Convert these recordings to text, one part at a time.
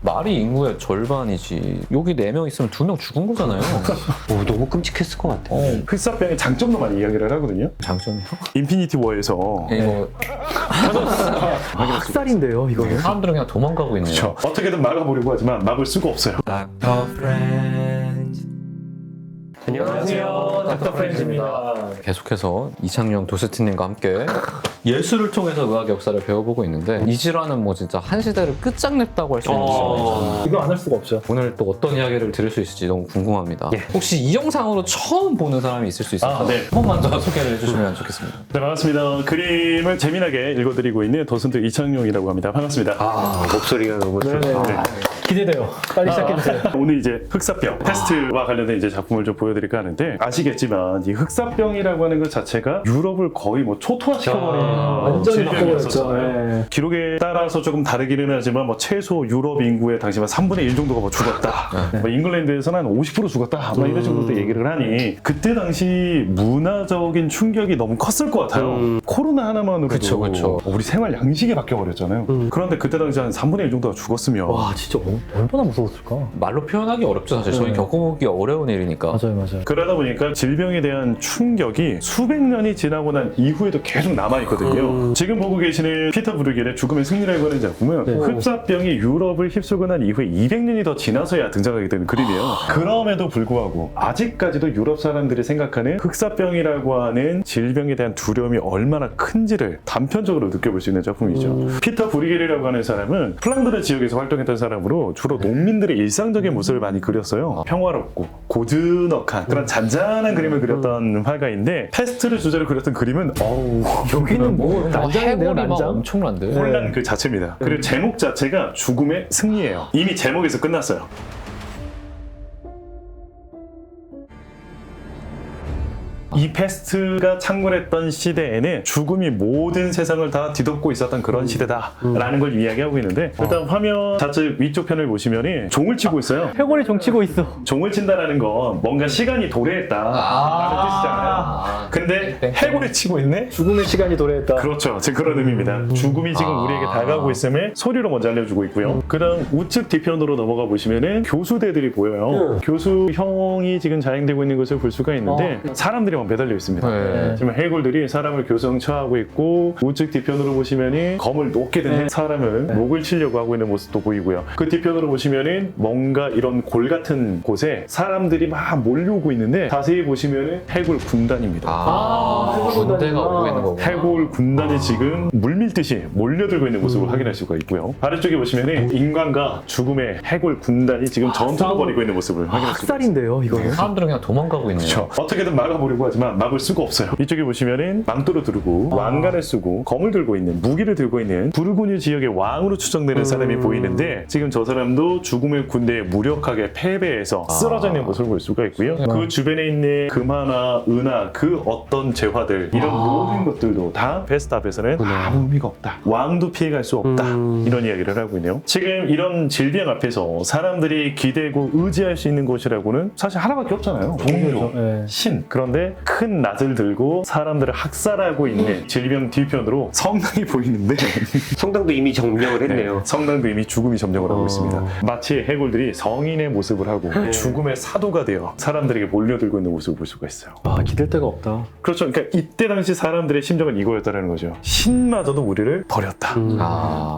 말이 인구의 절반이지. 여기 4명 있으면 2명 죽은 거잖아요. 너무 끔찍했을 것 같아. 흑사병의 장점도 많이 이야기를 하거든요. 장점이요? 인피니티 워에서 이거 학살인데요, 이거는. 사람들은 그냥 도망가고 있네요. 그렇죠. 어떻게든 막아보려고 하지만 막을 수가 없어요. 안녕하세요, 닥터 프렌즈입니다. 계속해서 이창용 도스티님과 함께 예술을 통해서 의학 역사를 배워보고 있는데 이 질환은 뭐 진짜 한 시대를 끝장냈다고 할 수 있는 질환이죠. 이거 안 할 수가 없죠. 오늘 또 어떤 이야기를 들을 수 있을지 너무 궁금합니다. 혹시 이 영상으로 처음 보는 사람이 있을 수 있을까요? 네. 한 번만 더 소개를 해주시면 좋겠습니다. 네, 반갑습니다. 그림을 재미나게 읽어드리고 있는 도슨트 이창용이라고 합니다. 반갑습니다. 목소리가 너무 좋다. 기대돼요. 빨리 시작해주세요. 오늘 이제 흑사병 테스트와 관련된 이제 작품을 좀 보여드릴까 하는데, 아시겠지만 이 흑사병이라고 하는 것 자체가 유럽을 거의 뭐 초토화시켜버린 완전히 바꿔버렸죠. 질병이었었잖아요. 기록에 따라서 조금 다르기는 하지만 뭐 최소 유럽 인구의 당시 3분의 1 정도가 뭐 죽었다. 뭐 잉글랜드에서는 한 50% 죽었다. 뭐 이런 식으로 또 얘기를 하니, 그때 당시 문화적인 충격이 너무 컸을 것 같아요. 코로나 하나만으로도 그쵸. 우리 생활 양식이 바뀌어버렸잖아요. 그런데 그때 당시 한 3분의 1 정도가 죽었으면 와, 진짜 얼마나 무서웠을까? 말로 표현하기 어렵죠, 사실. 저희 겪어보기 어려운 일이니까. 맞아요. 그러다 보니까 질병에 대한 충격이 수백 년이 지나고 난 이후에도 계속 남아있거든요. 지금 보고 계시는 피터 브루겔의 죽음의 승리라고 하는 작품은 흑사병이 유럽을 휩쓸고 난 이후에 200년이 더 지나서야 등장하게 되는 그림이에요. 그럼에도 불구하고 아직까지도 유럽 사람들이 생각하는 흑사병이라고 하는 질병에 대한 두려움이 얼마나 큰지를 단편적으로 느껴볼 수 있는 작품이죠. 피터 브루겔이라고 하는 사람은 플랑드르 지역에서 활동했던 사람으로 주로 농민들의 일상적인 모습을 많이 그렸어요. 평화롭고 고즈넉한 그런 잔잔한 그림을 그렸던 화가인데, 패스트를 주제로 그렸던 그림은 여기는 뭐 난장인데요, 해골이 막 난장? 엄청난데. 혼란 그 자체입니다. 그리고 제목 자체가 죽음의 승리예요. 이미 제목에서 끝났어요. 이 패스트가 창궐했던 시대에는 죽음이 모든 세상을 다 뒤덮고 있었던 그런 시대다라는 걸 이야기하고 있는데, 일단 화면 좌측 위쪽 편을 보시면 종을 치고 있어요. 해골이 종치고 있어. 종을 친다라는 건 뭔가 시간이 도래했다라는 뜻이잖아요. 근데 해골이 치고 있네? 죽음의 시간이 도래했다. 그렇죠. 지금 그런 의미입니다. 죽음이 지금 우리에게 다가오고 있음을 소리로 먼저 알려주고 있고요. 그 다음 우측 뒤편으로 넘어가 보시면은 교수대들이 보여요. 교수형이 지금 자행되고 있는 것을 볼 수가 있는데, 사람들이 막 매달려 있습니다. 네. 지금 해골들이 사람을 교성처하고 있고, 우측 뒤편으로 보시면은 검을 놓게 된 사람을 목을 치려고 하고 있는 모습도 보이고요. 그 뒤편으로 보시면은 뭔가 이런 골 같은 곳에 사람들이 막 몰려오고 있는데, 자세히 보시면은 해골 군단입니다. 군대가 오고 있는 거구나. 해골 군단이 지금 물밀듯이 몰려들고 있는 모습을 확인할 수가 있고요. 아래쪽에 보시면 인간과 죽음의 해골 군단이 지금 전투를 벌이고 있는 모습을 확인할 수가 있어요. 학살인데요, 이거는. 사람들은 그냥 도망가고 있네요. 그렇죠. 어떻게든 막아보려고 하지만 막을 수가 없어요. 이쪽에 보시면은 망토를 두르고 왕관을 쓰고 검을 들고 있는, 무기를 들고 있는 부르고뉴 지역의 왕으로 추정되는 사람이 보이는데, 지금 저 사람도 죽음의 군대에 무력하게 패배해서 쓰러져 있는 모습을 볼 수가 있고요. 그 주변에 있는 금화나 은하, 그 어떤 재화들, 이런 모든 것들도 다 패스트 앞에서는 아무 의미가 없다. 왕도 피해갈 수 없다. 이런 이야기를 하고 있네요. 지금 이런 질병 앞에서 사람들이 기대고 의지할 수 있는 것이라고는 사실 하나밖에 없잖아요. 종교, 신. 그런데 큰 낫을 들고 사람들을 학살하고 있는 질병 뒤편으로 성당이 보이는데 성당도 이미 점령을 했네요. 성당도 이미 죽음이 점령을 하고 있습니다. 마치 해골들이 성인의 모습을 하고 죽음의 사도가 되어 사람들에게 몰려들고 있는 모습을 볼 수가 있어요. 기댈 데가 없다. 그렇죠. 그러니까 이때 당시 사람들의 심정은 이거였다는 거죠. 신마저도 우리를 버렸다.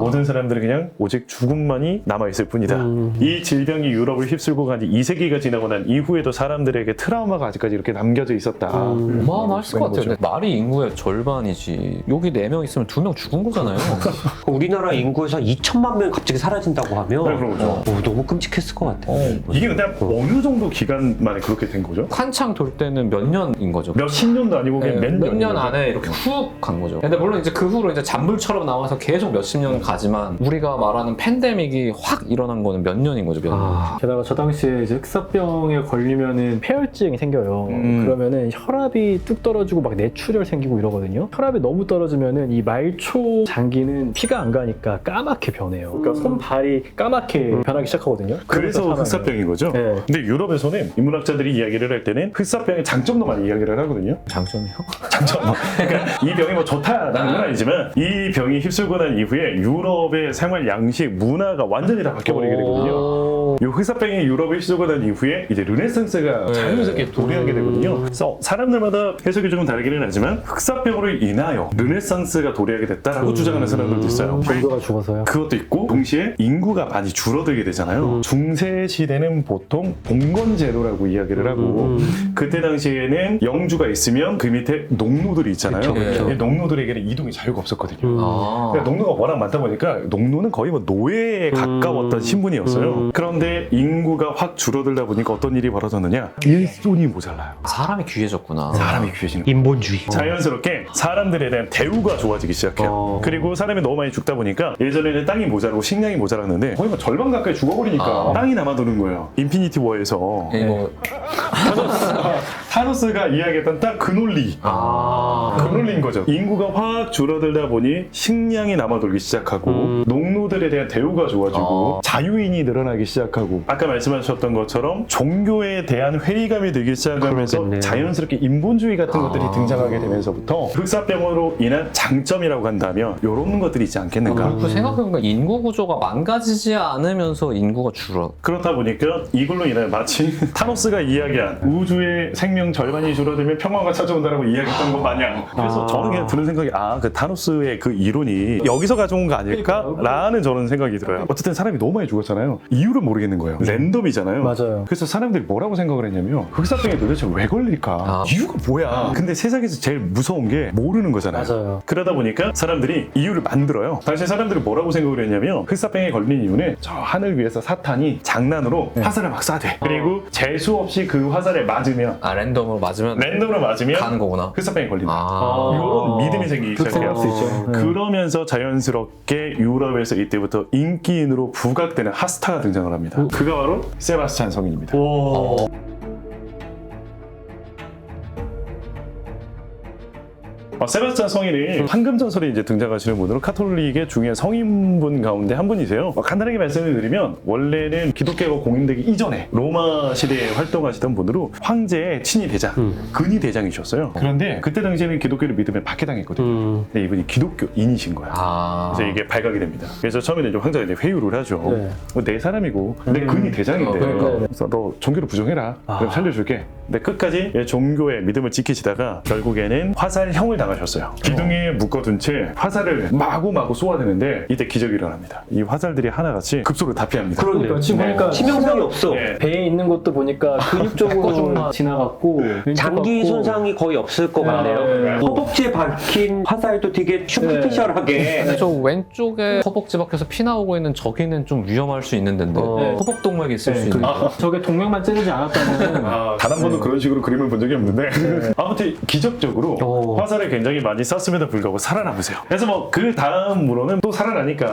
모든 사람들은 그냥 오직 죽음만이 남아있을 뿐이다. 이 질병이 유럽을 휩쓸고 간 지 2세기가 지나고 난 이후에도 사람들에게 트라우마가 아직까지 이렇게 남겨져 있었다. 어마어마했을 것 같아요. 근데 말이 인구의 절반이지. 여기 4명 있으면 2명 죽은 거잖아요. 우리나라 인구에서 2천만 명이 갑자기 사라진다고 하면 네, 그런 거죠. 너무 끔찍했을 것 같아. 이게 근데 어느 정도 기간 만에 그렇게 된 거죠? 한창 돌 때는 몇 년인 거죠. 몇십 년도 아니고 그냥 몇 년 안에 이렇게 훅 간 거죠. 근데 물론 이제 그 후로 이제 잔물처럼 나와서 계속 몇십 년을 가지만, 우리가 말하는 팬데믹이 확 일어난 거는 몇 년인 거죠, 몇 년. 게다가 저 당시에 이제 흑사병에 걸리면은 폐혈증이 생겨요. 그러면은 혈압이 뚝 떨어지고 막 뇌출혈 생기고 이러거든요. 혈압이 너무 떨어지면은 이 말초 장기는 피가 안 가니까 까맣게 변해요. 그러니까 손, 발이 까맣게 변하기 시작하거든요. 그래서 살아나요. 흑사병인 거죠. 네. 근데 유럽에서는 인문학자들이 이야기를 할 때는 흑사병의 장점도 많이 이야기를 하거든요. 장점이요? 장점. 그러니까 이 병이 뭐 좋다라는 건 아니지만 이 병이 휩쓸고 난 이후에 유럽의 생활 양식, 문화가 완전히 다 바뀌어버리게 되거든요. 이 흑사병이 유럽에 휩쓸고 난 이후에 이제 르네상스가 자연스럽게 도래하게 되거든요. 그래서 사람들마다 해석이 조금 다르기는 하지만 흑사병으로 인하여 르네상스가 도래하게 됐다라고 주장하는 사람들도 있어요. 종교가 죽어서요. 그것도 있고 동시에 인구가 많이 줄어들게 되잖아요. 중세 시대는 보통 봉건제도라고 이야기를 하고 그때 당시에는 영주가 있으면 그 밑에 농노들이 있잖아요. 그쵸, 그쵸. 이 농노들에게는 이동이 자유가 없었거든요. 아. 그러니까 농노가 워낙 많다 보니까 농노는 거의 뭐 노예에 가까웠던 신분이었어요. 그런데 인구가 확 줄어들다 보니까 어떤 일이 벌어졌느냐? 일손이 모자라요. 사람이 귀해졌구나. 사람이 귀해지는 거예요. 인본주의. 자연스럽게 사람들에 대한 대우가 좋아지기 시작해요. 그리고 사람이 너무 많이 죽다 보니까 예전에는 땅이 모자라고 식량이 모자랐는데 거의 뭐 절반 가까이 죽어버리니까 땅이 남아도는 거예요. 인피니티 워에서 이거 타노스가 이야기했던 딱 그 논리. 그 논리인 거죠. 인구가 확 줄어들다 보니 식량이 남아돌기 시작하고 농노들에 대한 대우가 좋아지고 자유인이 늘어나기 시작하고 아까 말씀하셨던 것처럼 종교에 대한 회의감이 들기 시작하면서 그렇겠네요. 자연스럽게 인본주의 같은 것들이 등장하게 되면서부터 흑사병으로 인한 장점이라고 한다면 이런 것들이 있지 않겠는가. 그 생각해보니까 인구 구조가 망가지지 않으면서 인구가 줄어. 그렇다 보니까 이걸로 인해 마치 타노스가 이야기한 우주의 생명 절반이 줄어들면 평화가 찾아온다라고 이야기했던 것 마냥. 그래서 저는 그냥 드는 생각이 그 타노스의 그 이론이 여기서 가져온 거 아닐까라는 저는 생각이 들어요. 어쨌든 사람이 너무 많이 죽었잖아요. 이유를 모르겠는 거예요. 랜덤이잖아요. 맞아요. 그래서 사람들이 뭐라고 생각을 했냐면 흑사병이 도대체 왜 걸릴까? 이유가 뭐야? 근데 세상에서 제일 무서운 게 모르는 거잖아요. 맞아요. 그러다 보니까 사람들이 이유를 만들어요. 당시 사람들이 뭐라고 생각을 했냐면 흑사병에 걸린 이유는 저 하늘 위에서 사탄이 장난으로 화살을 막 쏴대. 그리고 재수 없이 그 화살에 맞으면 랜덤으로 맞으면 가는 거구나. 흑사병에 걸린다. 아. 이런 믿음이 생기기 시작해요. 생각할 수 있죠. 그러면서 자연스럽게 유럽에서 이때부터 인기인으로 부각되는 핫스타가 등장을 합니다. 그가 바로 세바스찬 성인입니다. 세바스찬 성인이 황금전설에 이제 등장하시는 분으로 카톨릭의 중요한 성인분 가운데 한 분이세요. 간단하게 말씀을 드리면 원래는 기독교가 공인되기 이전에 로마 시대에 활동하시던 분으로 황제의 친위 대장, 근위 대장이셨어요. 그런데 그때 당시에는 기독교를 믿으면 박해당했거든요. 근데 이분이 기독교인이신 거야. 그래서 이게 발각이 됩니다. 그래서 처음에는 이제 황제가 이제 회유를 하죠. 내 사람이고 내 근위 대장인데 그래서 너 종교를 부정해라. 그럼 살려줄게. 근데 끝까지 종교의 믿음을 지키시다가 결국에는 화살형을 당하셨어요. 기둥에 묶어둔 채 화살을 마구마구 쏘아대는데 이때 기적이 일어납니다. 이 화살들이 하나같이 급속으로 다 피합니다. 그러니까 지금 보니까 치명상이 없어. 네. 배에 있는 것도 보니까 근육 쪽으로 지나갔고 장기 왼쪽 손상이 거의 없을 것 같네요. 네. 허벅지에 박힌 화살도 되게 슈퍼피셜하게. 근데 저 왼쪽에 허벅지 박혀서 피 나오고 있는 저기는 좀 위험할 수 있는 데인데 허벅 동맥이 있을 수 있는. 저게 동맥만 찌르지 않았다면 단 한 번도 그런 식으로 그림을 본 적이 없는데 아무튼 기적적으로 화살을 굉장히 많이 쐈음에도 불구하고 살아남으세요. 그래서 뭐 그 다음으로는 또 살아나니까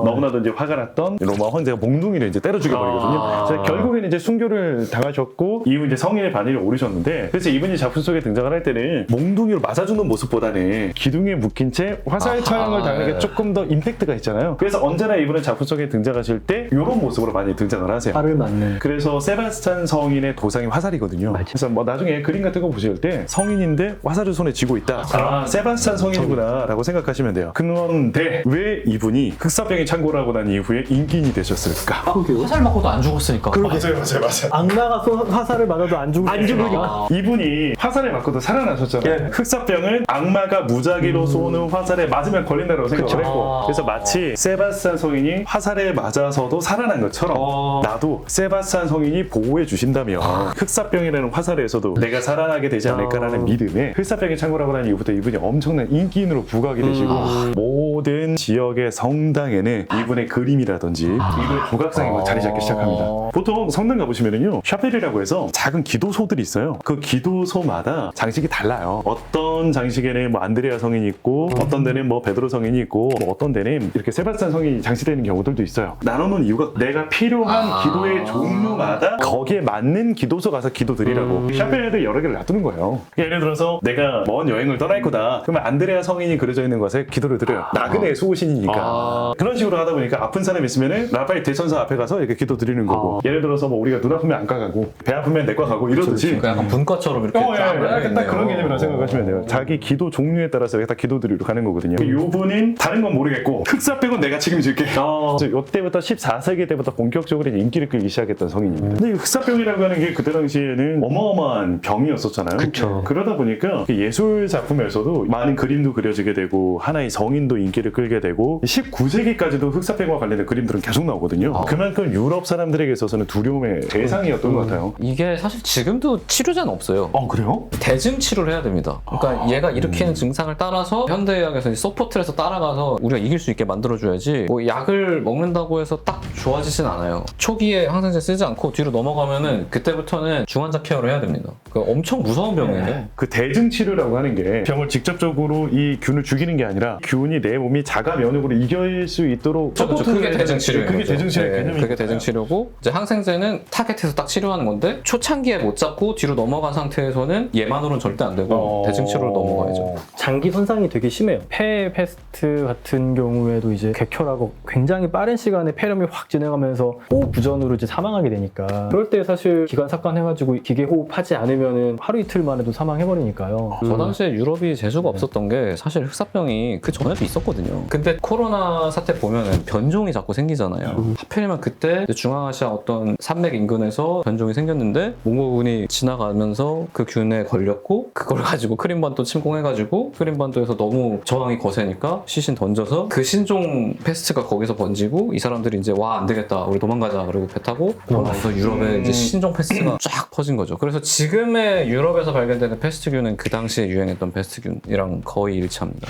너무나도 이제 화가 났던 로마 황제가 몽둥이를 이제 때려 죽여버리거든요. 그래서 결국에는 이제 순교를 당하셨고 이후 이제 성인의 반열에 오르셨는데 그래서 이분이 작품 속에 등장을 할 때는 몽둥이로 맞아 죽는 모습보다는 기둥에 묶인 채 화살 처형을 당하는 게 조금 더 임팩트가 있잖아요. 그래서 언제나 이분은 작품 속에 등장하실 때 이런 모습으로 많이 등장을 하세요. 팔을 맞는. 그래서 세바스찬 성인의 도상이 화살이거든요. 그래서 뭐 나중에 그림 같은 거 보실 때 성인인데 화살을 손에 쥐고 있다. 세바스찬 성인이구나 라고 생각하시면 돼요. 그런데 왜 이분이 흑사병에 창궐하고 난 이후에 인기인이 되셨을까? 화살 맞고도 안 죽었으니까. 맞아요. 악마가 화살을 맞아도 안 죽으니까. 이분이 화살에 맞고도 살아나셨잖아요. 흑사병은 악마가 무작위로 쏘는 화살에 맞으면 걸린다고 생각을 했고 그래서 마치 세바스찬 성인이 화살에 맞아서도 살아난 것처럼 나도 세바스찬 성인이 보호해 주신다면 흑사병이라는 화살에서도 내가 살아나게 되지 않을까라는 믿음에 흑사병에 창궐하고 난 이후부터 이분이 엄청난 인기인으로 부각이 되시고 모든 지역의 성당에는 이분의 그림이라든지 이분의 조각상이 자리 잡기 시작합니다. 보통 성당 가보시면은요 샤펠이라고 해서 작은 기도소들이 있어요. 그 기도소마다 장식이 달라요. 어떤 장식에는 뭐 안드레아 성인이 있고 어떤 데는 뭐 베드로 성인이 있고 뭐 어떤 데는 이렇게 세바스찬 성인이 장식되는 경우들도 있어요. 나눠놓은 이유가 내가 필요한 기도의 종류마다 거기에 맞는 기도소 가서 기도드리라고 있더라고. 샤펠에도 여러 개를 놔두는 거예요. 예를 들어서 내가 먼 여행을 떠날 거다. 그러면 안드레아 성인이 그려져 있는 것에 기도를 드려요. 나그네 수호신이니까. 그런 식으로 하다 보니까 아픈 사람 있으면은 라파엘 대천사 앞에 가서 이렇게 기도 드리는 거고. 예를 들어서 뭐 우리가 눈 아프면 안과 가고 배 아프면 내과 가고 이러듯이. 그 약간 분과처럼 이렇게 딱 그런 개념이라고 생각하시면 돼요. 자기 기도 종류에 따라서 딱 기도 드리러 가는 거거든요. 요분은 다른 건 모르겠고 흑사 빼고 내가 책임질게. 이때부터 14세기 때부터 본격적으로 이제 인기를 끌기 시작했던 성인입니다. 근데 이 흑사병이라고 하는 게 그때 당시에는 어마어마한 병이었었잖아요. 그쵸. 그러다 보니까 예술 작품에서도 많은 그림도 그려지게 되고 하나의 성인도 인기를 끌게 되고 19세기까지도 흑사병과 관련된 그림들은 계속 나오거든요. 그만큼 유럽 사람들에게 있어서는 두려움의 대상이었던 것 같아요. 이게 사실 지금도 치료제는 없어요. 그래요? 대증 치료를 해야 됩니다. 그러니까 얘가 일으키는 증상을 따라서 현대의학에서 서포트를 해서 따라가서 우리가 이길 수 있게 만들어줘야지 뭐 약을 먹는다고 해서 딱 좋아지진 않아요. 초기에 항생제 쓰지 않고 뒤로 넘어가면은 그때부터는 중환자 케어를 해야 됩니다. 그 엄청 무서운 병이에요. 그 대증 치료라고 하는 게 병을 직접적으로 이 균을 죽이는 게 아니라 균이 내 몸이 자가 면역으로 이길 수 있도록 그렇죠. 그게 대증 치료예요. 그게 대증 치료의 개념이에요. 그게 대증 치료고 이제 항생제는 타겟해서 딱 치료하는 건데 초창기에 못 잡고 뒤로 넘어간 상태에서는 얘만으로는 절대 안 되고 대증 치료로 넘어가야죠. 장기 손상이 되게 심해요. 폐 패스트 같은 경우에도 이제 객혈하고 굉장히 빠른 시간에 폐렴이 확 진행하면서 호흡 부전으로 이제 사망하게 되니까 그럴 때 사실 기관 삭관해가지고 기계 호흡하지 않으면은 하루 이틀 만에도 사망해버리니까요. 저 당시에 유럽이 재수가 없었던 게 사실 흑사병이 그 전에도 있었거든요. 근데 코로나 사태 보면은 변종이 자꾸 생기잖아요. 하필이면 그때 중앙아시아 어떤 산맥 인근에서 변종이 생겼는데 몽고군이 지나가면서 그 균에 걸렸고 그걸 가지고 크림반도 침공해가지고 크림반도에서 너무 저항이 거세니까 시신 던져서 그 신종 패스트가 거기서 번지고 이 사람들이 이제 와 안 되겠다 우리 도망가자 그리고 배 타고 돌아와서 유럽에 이제 신종 패스트가 쫙 퍼진 거죠. 그래서 지금의 유럽에서 발견되는 패스트균은 그 당시에 유행했던 패스트균이랑 거의 일치합니다.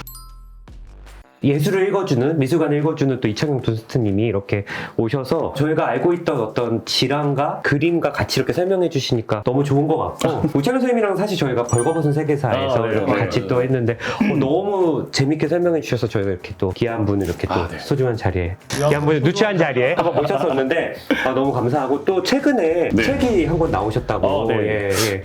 예술을 읽어주는, 미술관을 읽어주는 또 이창용 도스트님이 이렇게 오셔서 저희가 알고 있던 어떤 질환과 그림과 같이 이렇게 설명해 주시니까 너무 좋은 것 같고 이창용 선생님이랑 사실 저희가 벌거벗은 세계사에서 이렇게 같이 또 했는데 너무 재밌게 설명해 주셔서 저희가 이렇게 또 귀한 분을 이렇게 또 소중한 자리에 귀한 분을 누추한 자리에 한번 모셨었는데 너무 감사하고 또 최근에 책이 한 권 나오셨다고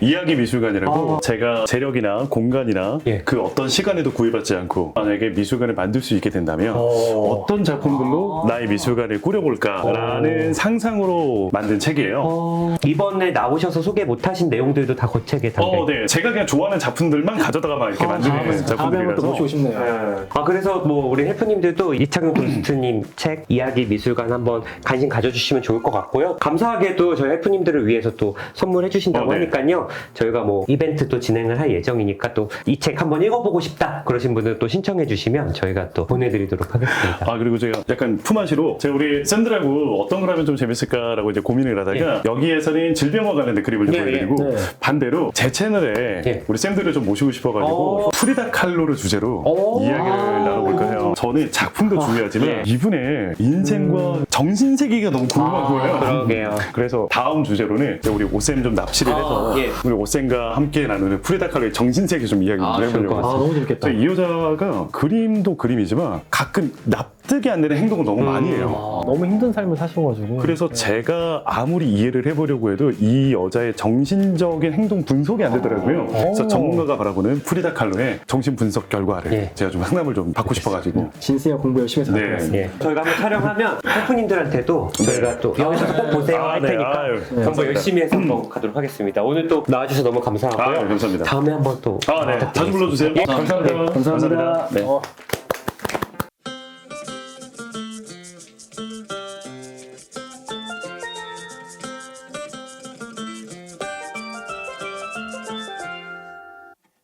이야기 미술관이라고 제가 재력이나 공간이나 예. 그 어떤 시간에도 구애받지 않고 만약에 미술관을 만들 수 있게 된다면 어떤 작품들로 나의 미술관을 꾸려볼까라는 상상으로 만든 책이에요. 이번에 나오셔서 소개 못하신 내용들도 다 그 책에 담겨 네. 제가 그냥 좋아하는 작품들만 가져다가 막 이렇게 만드는 다음에 한번 또 작품들이라서 모시고 싶네요. 그래서 뭐 우리 셰프님들도 이창용 도스트님 책 이야기 미술관 한번 관심 가져주시면 좋을 것 같고요. 감사하게도 저희 셰프님들을 위해서 또 선물해 주신다고 하니까요. 저희가 뭐 이벤트 또 진행을 할 예정이니까 또 이 책 한번 읽어보고 싶다 그러신 분들 또 신청해 주시면 저희가 또 보내드리도록 하겠습니다. 그리고 제가 약간 품앗이로 제가 우리 쌤들하고 어떤 걸 하면 좀 재밌을까라고 이제 고민을 하다가 여기에서는 질병과 관련된 그림을 좀 보여드리고 반대로 제 채널에 우리 쌤들을 좀 모시고 싶어가지고 프리다 칼로를 주제로 이야기를 나눠볼까 해요. 저는 작품도 중요하지만 이분의 인생과 정신세계가 너무 궁금한 거예요. 그러게요. 그래서 다음 주제로는 우리 오쌤 좀 납치를 해서 우리 오쌤과 함께 나누는 프리다 칼로의 정신세계 좀 이야기 좀 해보려고 했어요. 너무 재밌겠다. 이 여자가 그림도 그림이지만 가끔 납득이 안 되는 행동을 너무 많이 해요. 너무 힘든 삶을 사셔가지고 그래서 제가 아무리 이해를 해보려고 해도 이 여자의 정신적인 행동 분석이 안 되더라고요. 그래서 전문가가 바라보는 프리다 칼로의 정신 분석 결과를 제가 좀 상담을 좀 받고 싶어가지고 진승이가 공부 열심히 해서 나왔습니다. 저희가 한번 촬영하면 셰프님들한테도 저희가 또 여기서 꼭 보세요 할 테니까 한번 열심히 해서 한번 가도록 하겠습니다. 오늘 또 나와주셔서 너무 감사하고요. 감사합니다. 다음에 한번 또 자주 불러주세요. 예. 감사합니다. 감사합니다. 네.